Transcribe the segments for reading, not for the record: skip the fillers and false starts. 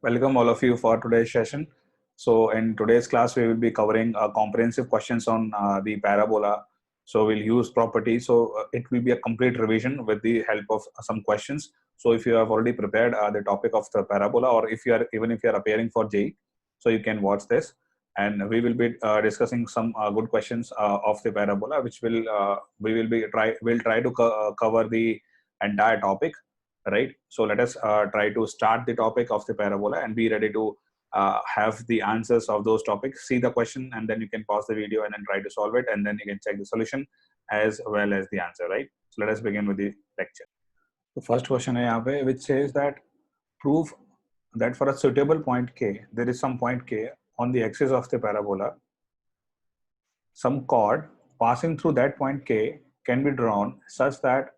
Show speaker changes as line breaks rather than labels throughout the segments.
Welcome all of you for today's session. So in today's class, we will be covering comprehensive questions on the parabola. So we'll use properties. So it will be a complete revision with the help of some questions. So if you have already prepared the topic of the parabola, or if you are even if you are appearing for JEE, so you can watch this. And we will be discussing some good questions of the parabola, which we'll try to cover the entire topic, right? So let us try to start the topic of the parabola and be ready to have the answers of those topics. See the question and then you can pause the video and then try to solve it, and then you can check the solution as well as the answer, right? So let us begin with the lecture. The first question है which says that prove that for a suitable point K, there is some point K on the axis of the parabola. Some chord passing through that point K can be drawn such that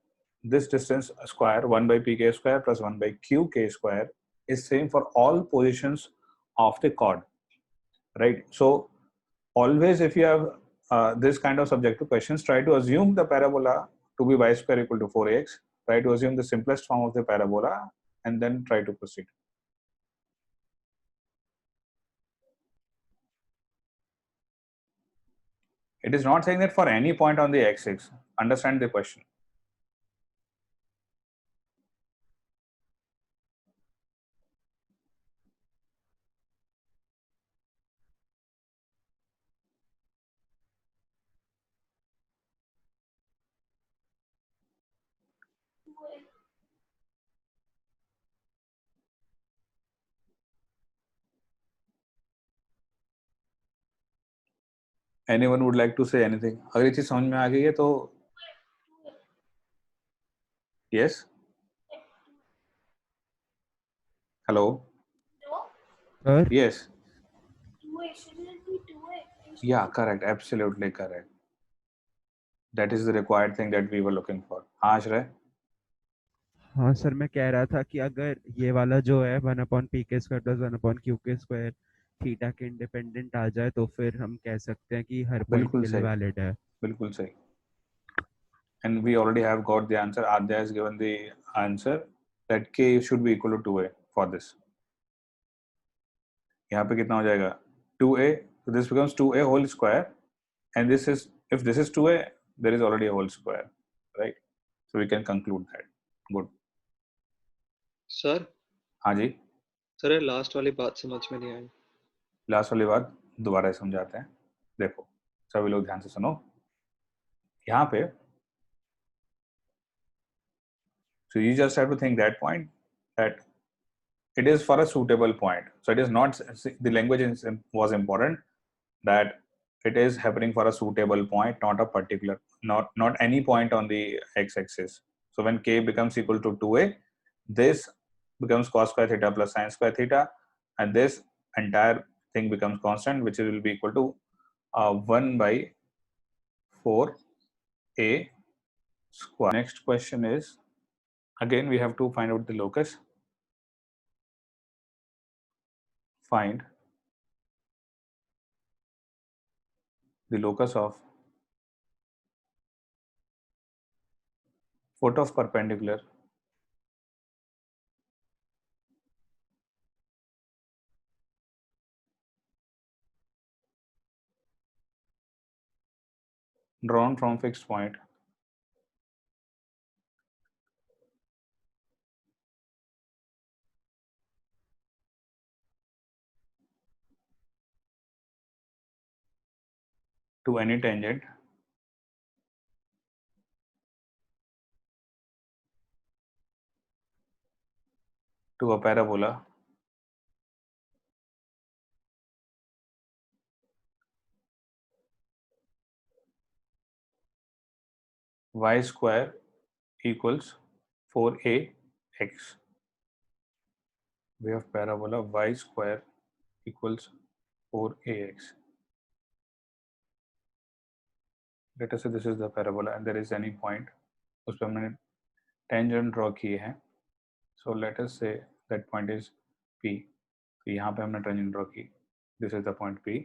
this distance square 1 by pk square plus 1 by qk square is same for all positions of the chord, right? So always if you have this kind of subjective questions, try to assume the parabola to be y square equal to 4x. Try to assume the simplest form of the parabola and then try to proceed. It is not saying that for any point on the axis. Understand the question. Anyone would like to say anything? अगर ये चीज समझ में आ गई है तो yes. Hello.
Sir?
Yes.
2a shouldn't be 2a.
Yeah, correct. Absolutely correct. That is the required thing that we were looking for. हाँ आश्रय.
हाँ सर, मैं कह रहा था कि अगर ये वाला जो है 1/pk² प्लस 1/qk² थीटा के इंडिपेंडेंट आ जाए तो फिर हम कह सकते हैं कि हर पॉइंट
बिल्कुल
के लिए
सही.
वैलिड है.
बिल्कुल सही. And we already have got the answer. Adya has given the answer that k should be equal to 2a for this. यहाँ पे कितना हो जाएगा 2a, so this becomes 2a whole square, and this is, if this is 2a, there is already a whole square, right? So we can conclude that. Good.
Sir
हाँ जी.
Sir ये last वाली बात समझ में नहीं आई.
लास्ट वाली बात दोबारा समझाते हैं. देखो सभी लोग ध्यान से सुनो. यहाँ पे so you just have to think that point, that it is for a suitable point. So it is not, the language was important, that it is happening for a suitable point, not a particular, not any point on the x-axis. So when k becomes equal to 2a, this becomes cos square theta plus sin square theta, and this entire thing becomes constant, which will be equal to 1 by 4a square. Next question is, again we have to find out the locus. Find the locus of foot of perpendicular drawn from fixed point to any tangent to a parabola y square equals 4ax. We have parabola y square equals 4ax. Let us say this is the parabola and there is any point, उस पर मैंने tangent draw की है. So let us say that point is P. तो यहाँ पे हमने tangent draw की. This is the point P.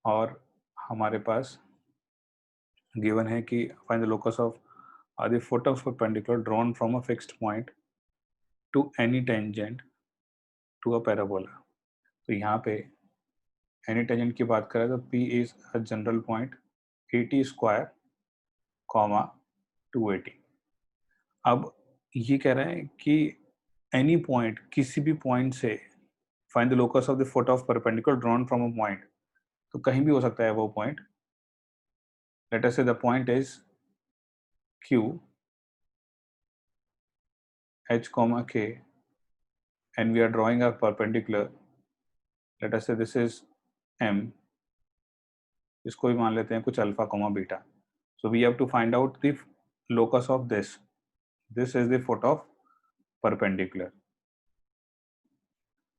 और हमारे पास given है कि find the locus of the foot of perpendicular drawn from a fixed point to any tangent to a parabola. तो यहाँ पे एनी टेंजेंट की बात करें तो P is a general point 80 square comma 280। अब ये कह रहे हैं कि एनी पॉइंट, किसी भी पॉइंट से find the locus of the foot of perpendicular drawn from a point. तो कहीं भी हो सकता है वो पॉइंट। लेट अस से the point is Q H comma K and we are drawing a perpendicular. Let us say this is M, इसको भी मान लेते हैं कुछ alpha comma beta. So we have to find out the locus of this. This is the foot of perpendicular.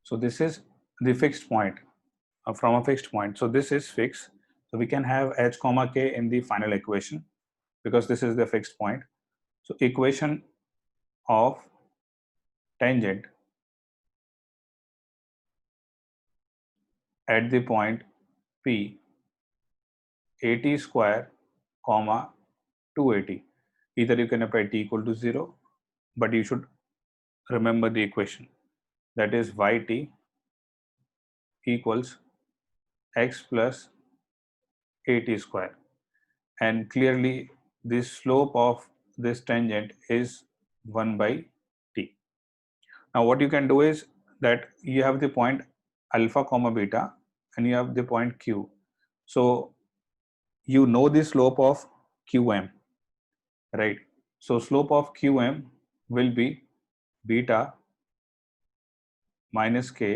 So this is the fixed point from a fixed point. So this is fixed. So we can have H comma K in the final equation because this is the fixed point. So equation of tangent at the point P 80 square comma 280. Either you can apply t equal to 0, but you should remember the equation, that is yt equals x plus 80 square, and clearly the slope of this tangent is 1 by t. Now what you can do is that you have the point alpha comma beta and you have the point q. So you know the slope of qm, right? So slope of qm will be beta minus k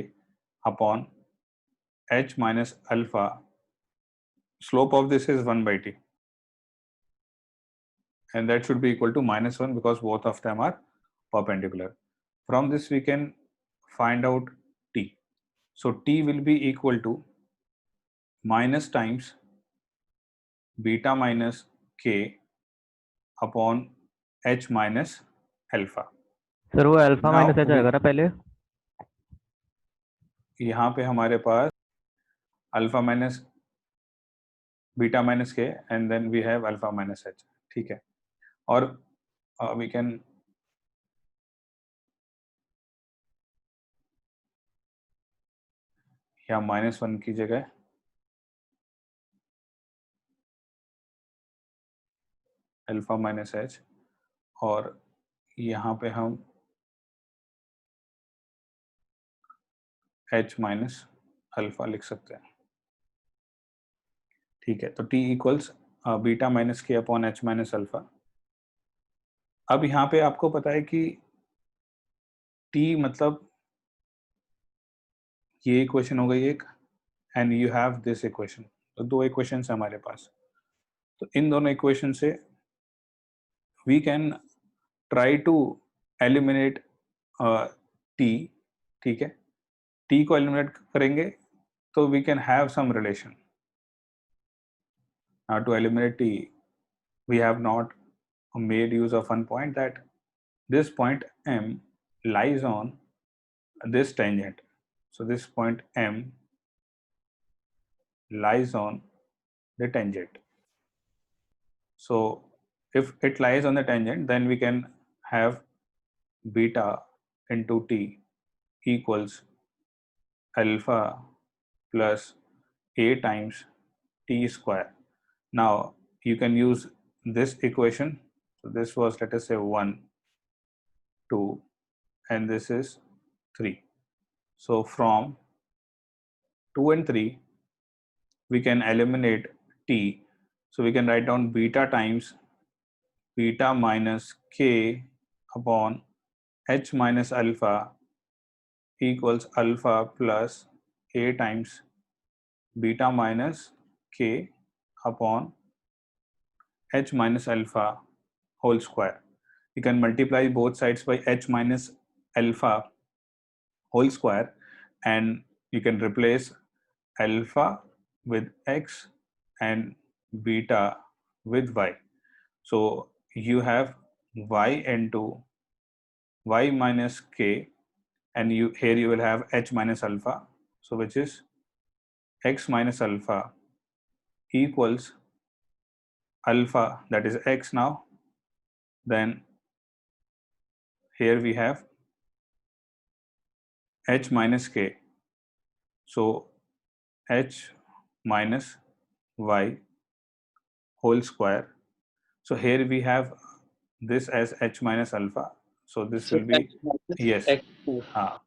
upon h minus alpha. Slope of this is 1 by t, and that should be equal to minus 1 because both of them are perpendicular. From this we can find out t. So t will be equal to minus times beta minus k upon h minus alpha.
Sir वो alpha
Now
minus H आएगा ना पहले?
यहाँ पे हमारे पास alpha minus beta minus के and then we have alpha minus H, ठीक है. और वी कैन यहाँ -1 की जगह अल्फा माइनस एच, और यहाँ पे हम h माइनस अल्फा लिख सकते हैं, ठीक है. तो t इक्वल्स बीटा माइनस के अपॉन h माइनस अल्फा. अब यहाँ पे आपको पता है कि t मतलब ये इक्वेशन हो गई एक, and you have this equation. तो दो इक्वेशन है हमारे पास. तो इन दोनों इक्वेशन से we can try to eliminate t, ठीक है. t को एलिमिनेट करेंगे तो we can have some relation. Now to eliminate t, we have not made use of one point, that this point M lies on this tangent. So this point M lies on the tangent. So if it lies on the tangent, then we can have beta into t equals alpha plus a times t square. Now you can use this equation. So this was, let us say, 1, 2, and this is 3. So from 2 and 3 we can eliminate t. So we can write down beta times beta minus k upon h minus alpha equals alpha plus a times beta minus k upon h minus alpha whole square. You can multiply both sides by h minus alpha whole square, and you can replace alpha with x and beta with y. So you have y into y minus k, and here you will have h minus alpha, so which is x minus alpha equals alpha, that is x now. Then here we have h minus k. So h minus y whole square. So here we have this as h minus alpha. So this
So
will be
x minus
yes.
x2.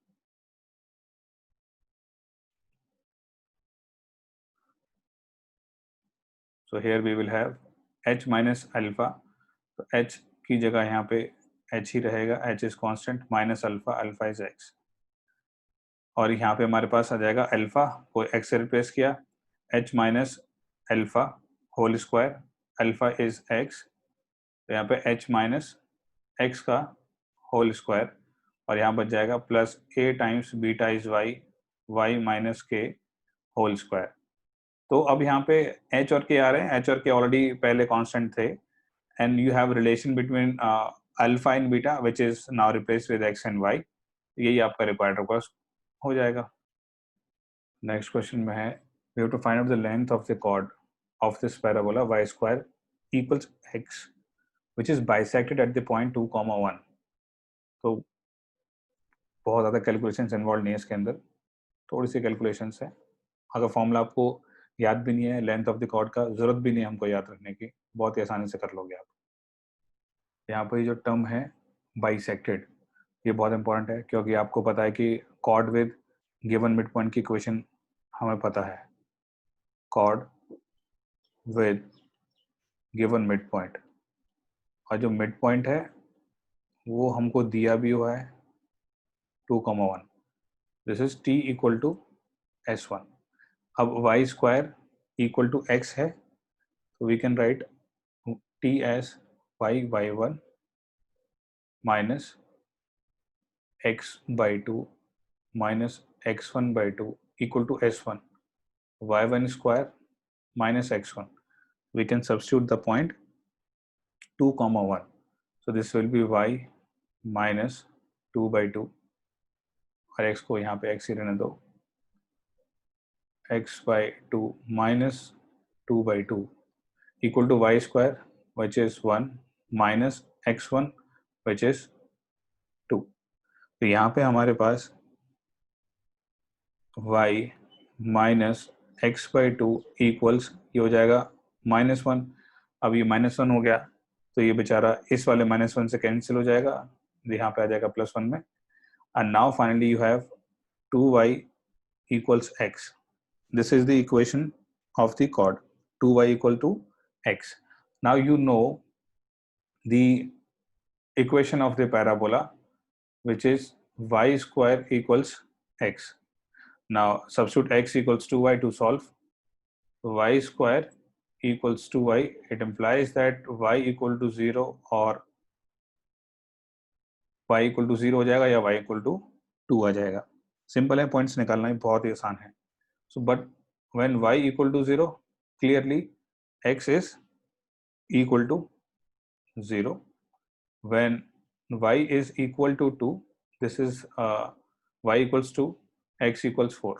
So here we will have h minus alpha. तो h की जगह यहाँ पे h ही रहेगा, h is constant minus alpha, alpha is x. और यहाँ पे हमारे पास आ जाएगा अल्फा को x से रिप्लेस किया, h minus alpha whole square, alpha is x, तो यहाँ पे h माइनस x का होल स्क्वायर, और यहाँ बच जाएगा plus a times beta is y, y minus के होल स्क्वायर. तो अब यहाँ पे h और k आ रहे हैं, h और k ऑलरेडी पहले कांस्टेंट थे, and you have relation between alpha and beta which is now replace with x and y. यही आपका रिक्वायर्ड रिक्वेस्ट हो जाएगा. नेक्स्ट क्वेश्चन में है, we have to find out the length of the chord of this parabola y square equals x which is bisected at the point 2, 1. तो बहुत ज़्यादा calculations involve नहीं है इसके अंदर, थोड़ी सी कैलकुलेशंस है. अगर फॉर्मूला आपको याद भी नहीं है लेंथ ऑफ द कॉर्ड का, ज़रूरत भी नहीं है हमको याद रखने की, बहुत ही आसानी से कर लोगे आप. यहाँ पर जो टर्म है बाइसेक्टेड, ये बहुत इंपॉर्टेंट है क्योंकि आपको पता है कि cord with given mid point की इक्वेशन हमें पता है, cord with given mid point, और जो मिड पॉइंट है वो हमको दिया भी हुआ है 2, 1. This is t equal to s1. अब y square equal to x है, तो we can write t as y1 minus x by 2 minus x1 by 2 equal to s1, y1 square minus x1. We can substitute the point 2, 1. So this will be y minus 2 by 2, और x को यहाँ पे x ही रहने दो, x by 2 minus 2 by 2 equal to y square which is 1 minus x1 which is 2. तो यहाँ पे हमारे पास y minus x by 2 equals, ये हो जाएगा -1. अब ये -1 हो गया तो ये बेचारा इस वाले -1 से कैंसिल हो जाएगा, यहाँ पे आ जाएगा +1 में. And now finally you have 2y equals x. This is the equation of the chord 2y equal to x. Now you know the equation of the parabola which is y square equals x. Now substitute x equals 2y to solve. Y square equals 2y, it implies that y equal to 0 और y equal to 0 हो जाएगा या y equal to 2 आ जाएगा. Simple है, points निकालना ही बहुत ही आसान है. So but when y equal to 0, clearly x is equal to 0. When y is equal to 2, this is y equals to x equals 4.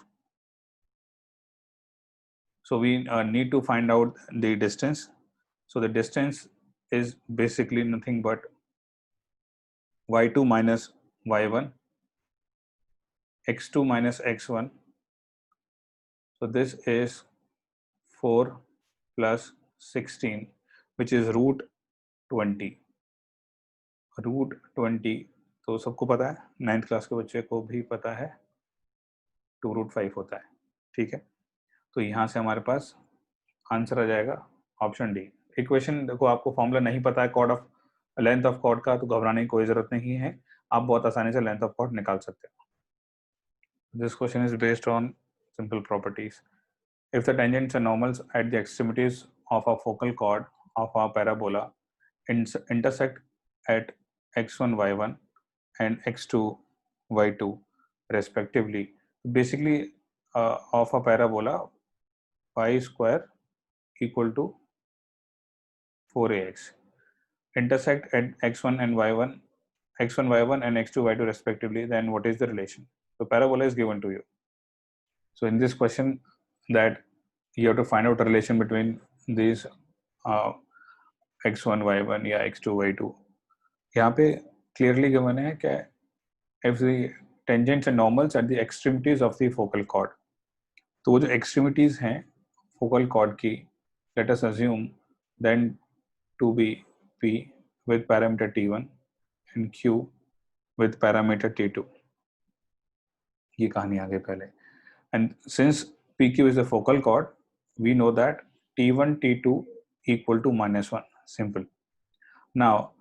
So we need to find out the distance. So the distance is basically nothing but y2 minus y1, x2 minus x1. So this is 4 plus 16 which is root 20. Root 20 तो सबको पता है, 9th class के बच्चे को भी पता है 2√5 होता है. ठीक है, तो यहाँ से हमारे पास आंसर आ जाएगा ऑप्शन डी. इक्वेशन देखो, आपको फॉर्मूला नहीं पता है chord of length of chord का तो घबराने की कोई जरूरत नहीं है, आप बहुत आसानी से लेंथ ऑफ कॉर्ड निकाल सकते हो. This question is based on simple properties. If the tangents and normals at the extremities of a focal cord of a parabola intersect at x1 y1 and x2 y2 respectively. Basically of a parabola y square equal to 4ax intersect at x1 and y1, x1 y1 and x2 y2 respectively, then what is the relation? So parabola is given to you. So in this question that you have to find out a relation between these x1 y1 या x2 y2. यहाँ पे clearly given है कि if the tangents and normals at the extremities of the focal chord. तो वो जो extremities हैं focal chord की, let us assume then to be P with parameter T1 and Q with parameter T2. ये कहानी आगे पहले. And since PQ is a focal chord, we know that T1 T2 equal to -1. Simple. Now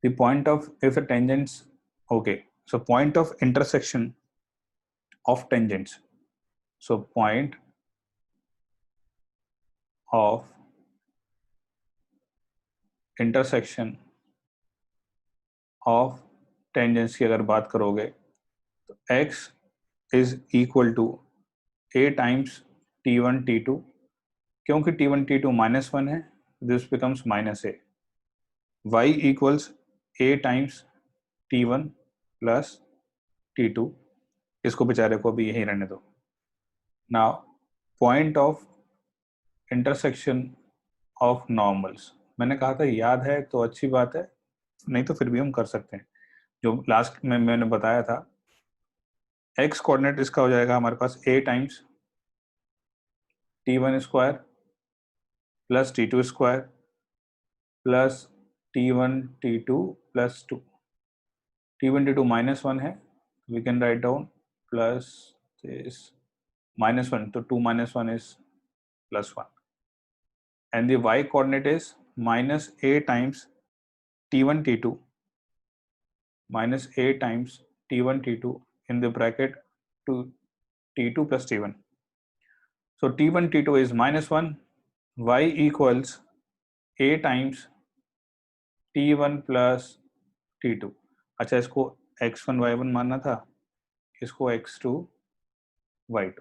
the point of, if the tangents, okay, so point of intersection of tangents, so point of intersection of tangents की अगर बात करोगे तो x is equal to a times t1 t2. क्योंकि t1 t2 -1 है, this becomes -a. y equals a times t1 plus t2. इसको बेचारे को भी यही रहने दो. Now point of intersection of normals, मैंने कहा था याद है तो अच्छी बात है, नहीं तो फिर भी हम कर सकते हैं. जो लास्ट में मैंने बताया था, x कोऑर्डिनेट इसका हो जाएगा हमारे पास a times t1 square plus t2 square plus t1 t2 plus 2. t1 t2 -1 है, we can write down plus this -1, तो 2 - 1 is +1, and the y coordinate is minus a times t1 t2 minus a times t1 t2 in the bracket to t2 plus t1. So t1 t2 is -1, y equals a times t1 plus t2. अच्छा, इसको x1 y1 मानना था, इसको x2 y2.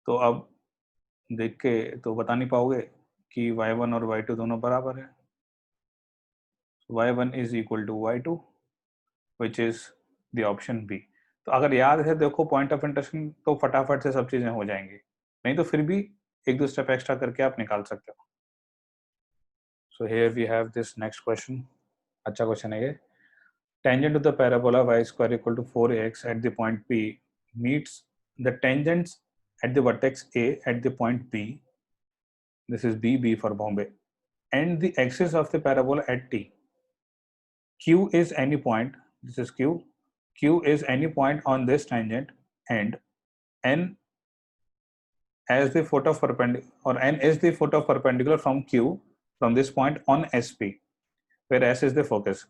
तो अब देख के तो बता नहीं पाओगे कि y1 और y2 दोनों बराबर है. y1 is equal to y2, which is the option B. तो अगर याद है देखो पॉइंट ऑफ इंटरसेक्शन, तो फटाफट से सब चीजें हो जाएंगी, नहीं तो फिर भी एक दो स्टेप एक्स्ट्रा करके आप निकाल सकते हो. So here we have this next question. अच्छा क्वेश्चन है ये. Tangent to the parabola y square equal to 4ax at the point P meets the tangents at the vertex A at the point B. This is B for Bombay, and the axis of the parabola at T. Q is any point. This is Q. Q is any point on this tangent, and N as the foot of perpendicular, or N is the foot of perpendicular from Q from this point on SP, where S is the focus.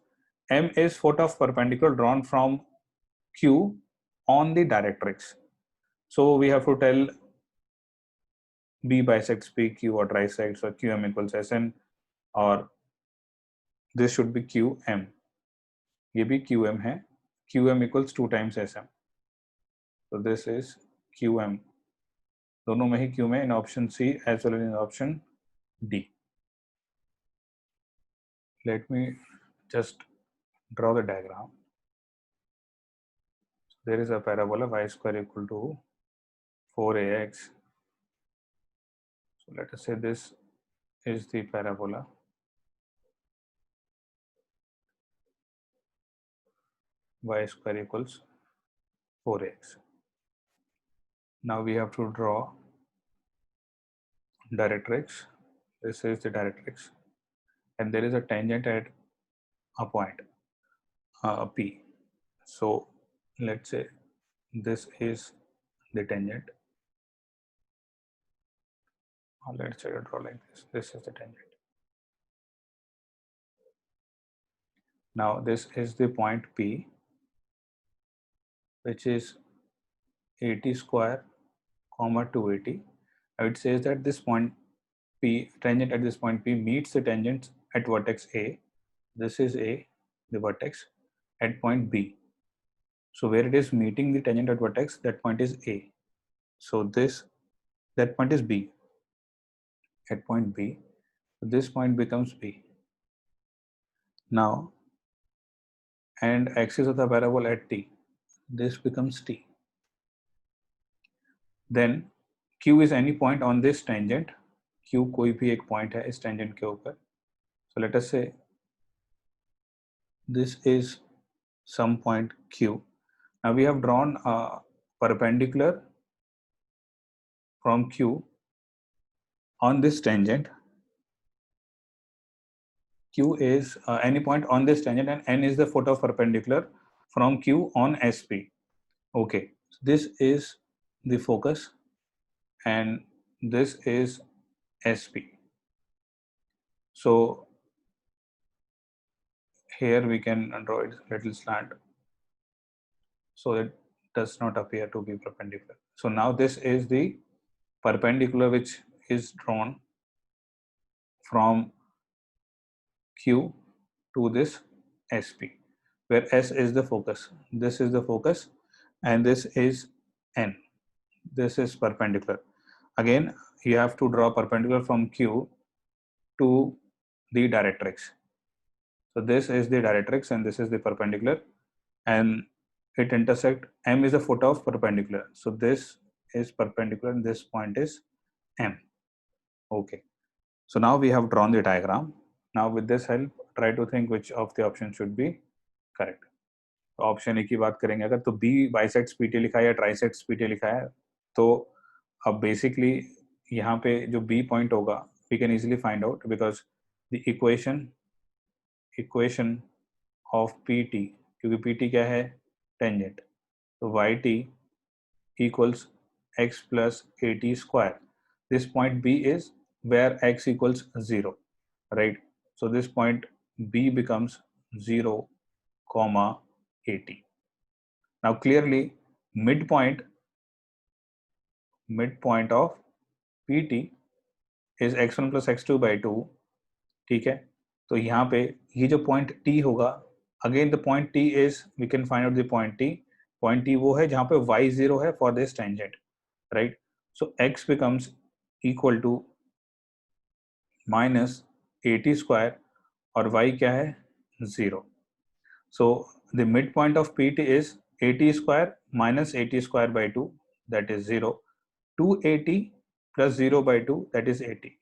M is foot of perpendicular drawn from Q on the directrix. So we have to tell B bisects PQ or trisects, or QM equals SN, or this should be QM. ये भी QM है. QM equals 2 times SM. So this is QM. दोनों में ही Q में in option C as well as in option D. Let me just draw the diagram. There is a parabola y square equal to 4ax. So let us say this is the parabola. Y square equals 4ax. Now we have to draw directrix. This is the directrix, and there is a tangent at a point P. So let's say this is the tangent. Let's say I draw like this. This is the tangent. Now this is the point P, which is 80 square comma 280. It says that this point P, tangent at this point P, meets the tangents at vertex A. This is A, the vertex, at point B. So where it is meeting the tangent at vertex, that point is A. So that point is B. At point B, this point becomes B. Now, and axis of the parabola at T, this becomes T. Then Q is any point on this tangent. Q कोई भी एक point है इस tangent के ऊपर. So let us say this is some point Q. Now we have drawn a perpendicular from Q on this tangent. Q is any point on this tangent, and N is the foot of perpendicular from Q on SP. Okay, this is the focus and this is SP. So here we can draw it a little slant, so it does not appear to be perpendicular. So now this is the perpendicular which is drawn from Q to this SP, where S is the focus. This is the focus and this is N. This is perpendicular. Again, you have to draw perpendicular from Q to the directrix. So this is the directrix and this is the perpendicular, and it intersect. M is the foot of perpendicular. So this is perpendicular and this point is M. Okay. So now we have drawn the diagram. Now with this help, try to think which of the options should be correct. Option A की बात करेंगे अगर, तो B bisects PT लिखा है या ट्राइसेक्ट्स PT लिखा है, तो अब बेसिकली यहाँ पे जो बी पॉइंट होगा we can easily find out because the equation of PT, क्योंकि पीटी क्या है, टेंजेंट, तो Y T equals X plus A T square. This point B is where x equals 0, right? So this point B becomes 0, 80. Now clearly midpoint of PT is x1 plus x2 by 2. ठीक है, तो यहाँ पे ये जो point T होगा, again the point T is, we can find out the point T. Point T वो है जहाँ पे y0 है for this tangent, right? So x becomes equal to minus 80 square और y क्या है, 0. So the midpoint of PT is 80 square minus 80 square by 2, that is 0. 280 plus 0 by 2, that is 80.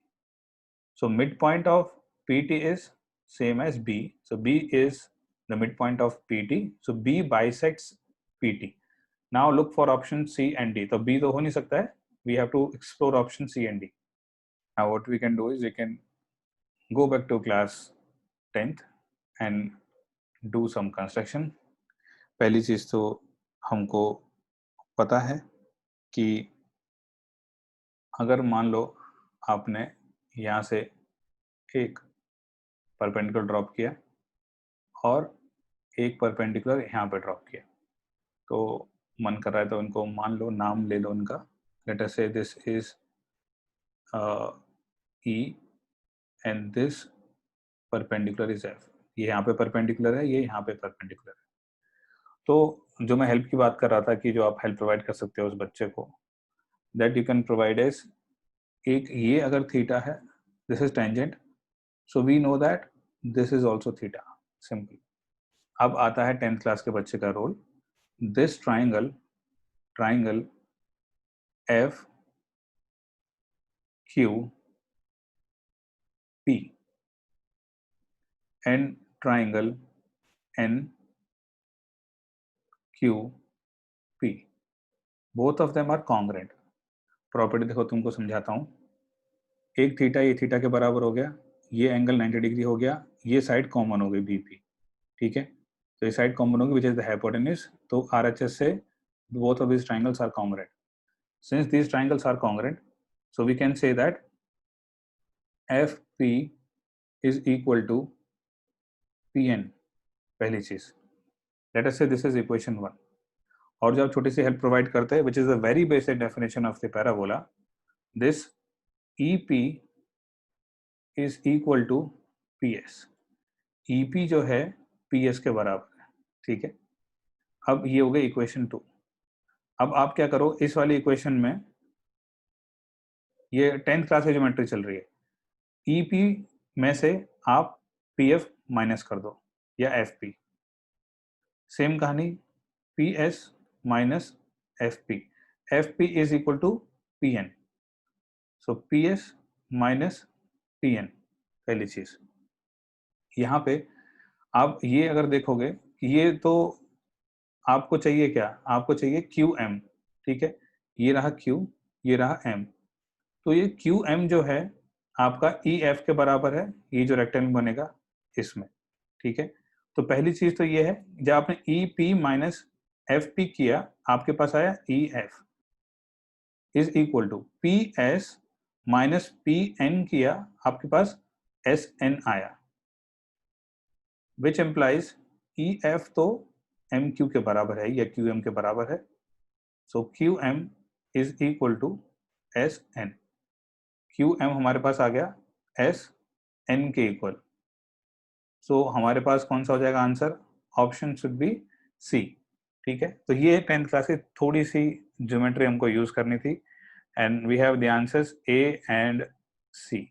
So midpoint of PT is same as B. So B is the midpoint of PT. So B bisects PT. Now look for option C and D. So B तो हो नहीं सकता है. We have to explore option C and D. Now what we can do is we can go back to class 10th and do some construction. पहली चीज तो हमको पता है कि अगर मान लो आपने यहाँ से एक परपेंडिकुलर ड्रॉप किया और एक परपेंडिकुलर यहाँ पे ड्रॉप किया, तो मन कर रहा है तो उनको मान लो, नाम ले लो उनका. लेट अस से this is E and this perpendicular is F. ये यहाँ पे परपेंडिकुलर है, ये यहाँ पे परपेंडिकुलर है. तो जो मैं हेल्प की बात कर रहा था कि जो आप हेल्प प्रोवाइड कर सकते हो उस बच्चे को, that you can provide as, एक ये अगर थीटा है, this is tangent, so we know that this is also theta. Simple. अब आता है 10th क्लास के बच्चे का role. This triangle F Q P and triangle N Q P, both of them are congruent. Property देखो, तुमको समझाता हूं. एक थीटा ये थीटा के बराबर हो गया, ये एंगल 90 डिग्री हो गया, ये साइड कॉमन हो गई बीपी. ठीक है, तो ये साइड कॉमन होगी विच इज द हाइपोटेन्यूज. तो आरएचएस से both of these triangles are congruent. Since these triangles are congruent, so we can say that FP is equal to PN. पहली चीज, let us say this is equation 1. और जब छोटी सी help provide करते हैं, which is the very basic definition of the parabola, this EP is equal to PS. EP जो है PS के बराबर है. ठीक है, अब ये हो गई इक्वेशन 2. अब आप क्या करो, इस वाली इक्वेशन में ये 10th क्लास की ज्योमेट्री चल रही है, EP में से आप PF माइनस कर दो या FP. सेम कहानी PS minus FP. FP is equal to PN. So PS minus PN. पहली चीज, यहाँ पे आप ये अगर देखोगे, ये तो आपको चाहिए क्या, आपको चाहिए क्यू एम, ठीक है, ये रहा क्यू, ये रहा एम। तो ये क्यू एम जो है आपका ई एफ के बराबर है, ये जो रेक्टेंगल बनेगा इसमें, ठीक है। तो पहली चीज तो ये है, जब आपने E P minus F P किया, आपके पास आया E F is equal to P S minus P N किया, आपके पास एस एन आया, विच एम्प्लाइज ई एफ तो एम क्यू के बराबर है या क्यू एम के बराबर है। So Q M is equal to S N. Q M हमारे पास आ गया एस एन के इक्वल। सो हमारे पास कौन सा हो जाएगा answer, option should be C, ठीक है। तो ये 10th क्लास की थोड़ी सी ज्योमेट्री हमको यूज करनी थी, and we have the answers A and C.